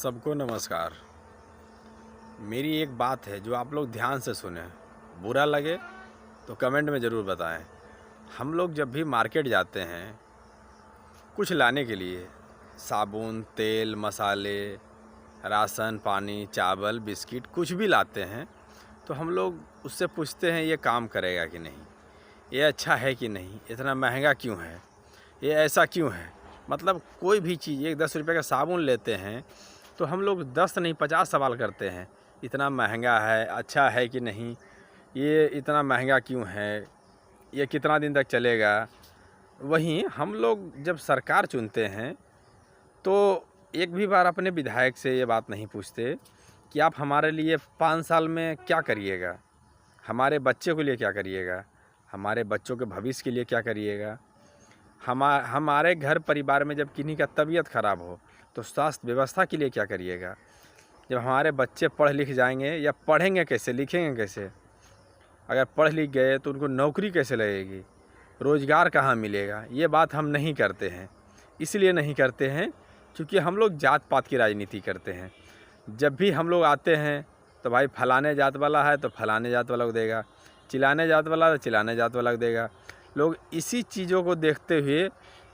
सबको नमस्कार। मेरी एक बात है जो आप लोग ध्यान से सुने, बुरा लगे तो कमेंट में ज़रूर बताएं। हम लोग जब भी मार्केट जाते हैं कुछ लाने के लिए, साबुन, तेल, मसाले, राशन पानी, चावल, बिस्किट कुछ भी लाते हैं तो हम लोग उससे पूछते हैं ये काम करेगा कि नहीं, ये अच्छा है कि नहीं, इतना महंगा क्यों है, ये ऐसा क्यों है। मतलब कोई भी चीज़, एक 10 रुपये का साबुन लेते हैं तो हम लोग 10 नहीं 50 सवाल करते हैं, इतना महंगा है, अच्छा है कि नहीं, ये इतना महंगा क्यों है, ये कितना दिन तक चलेगा। वहीं हम लोग जब सरकार चुनते हैं तो एक भी बार अपने विधायक से ये बात नहीं पूछते कि आप हमारे लिए 5 साल में क्या करिएगा, हमारे बच्चे के लिए क्या करिएगा, हमारे बच्चों के भविष्य के लिए क्या करिएगा। हमारे घर परिवार में जब किन्हीं का तबीयत ख़राब हो तो स्वास्थ्य व्यवस्था के लिए क्या करिएगा। जब हमारे बच्चे पढ़ लिख जाएंगे या पढ़ेंगे कैसे, लिखेंगे कैसे, अगर पढ़ लिख गए तो उनको नौकरी कैसे लगेगी, रोज़गार कहाँ मिलेगा। ये बात हम नहीं करते हैं। इसलिए नहीं करते हैं क्योंकि हम लोग जात पात की राजनीति करते हैं। जब भी हम लोग आते हैं तो भाई फलाने जात वाला है तो फलाने जात वाला को देगा, चिल्लाने जात वाला तो चिल्लाने जात वाला को देगा। लोग इसी चीज़ों को देखते हुए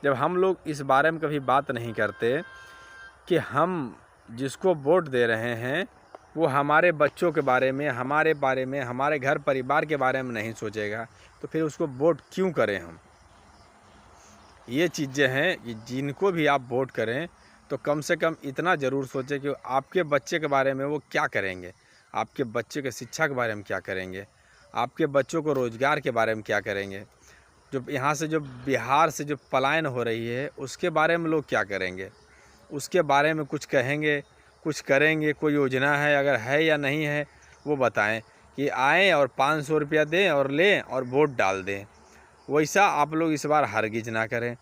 जब हम लोग इस बारे में कभी बात नहीं करते कि हम जिसको वोट दे रहे हैं वो हमारे बच्चों के बारे में, हमारे घर परिवार के बारे में नहीं सोचेगा, तो फिर उसको वोट क्यों करें हम। ये चीज़ें हैं कि जिनको भी आप वोट करें तो कम से कम इतना ज़रूर सोचें कि आपके बच्चे के बारे में वो क्या करेंगे, आपके बच्चे के शिक्षा के बारे में क्या करेंगे, आपके बच्चों को रोज़गार के बारे में क्या करेंगे। जो यहाँ से, जो बिहार से जो पलायन हो रही है उसके बारे में लोग क्या करेंगे, उसके बारे में कुछ कहेंगे, कुछ करेंगे। कोई योजना है, अगर है या नहीं है वो बताएं कि आएँ और 500 रुपया दें और लें और वोट डाल दें। वैसा आप लोग इस बार हरगिज़ ना करें।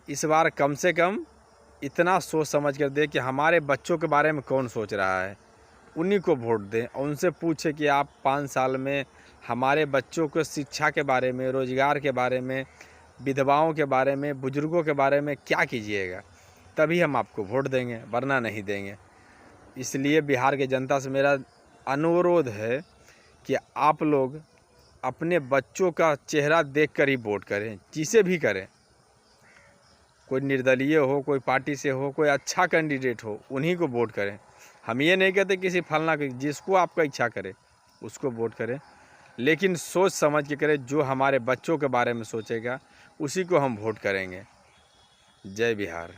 इस बार कम से कम इतना सोच समझ कर दें कि हमारे बच्चों के बारे में कौन सोच रहा है, उन्हीं को वोट दें और उनसे पूछें कि आप 5 साल में हमारे बच्चों को शिक्षा के बारे में, रोज़गार के बारे में, विधवाओं के बारे में, बुज़ुर्गों के बारे में क्या कीजिएगा, तभी हम आपको वोट देंगे, वरना नहीं देंगे। इसलिए बिहार की जनता से मेरा अनुरोध है कि आप लोग अपने बच्चों का चेहरा देखकर ही वोट करें, जिसे भी करें। कोई निर्दलीय हो, कोई पार्टी से हो, कोई अच्छा कैंडिडेट हो, उन्हीं को वोट करें। हम ये नहीं कहते किसी फलना के, जिसको आपका इच्छा करे उसको वोट करें, लेकिन सोच समझ के करें। जो हमारे बच्चों के बारे में सोचेगा उसी को हम वोट करेंगे। जय बिहार।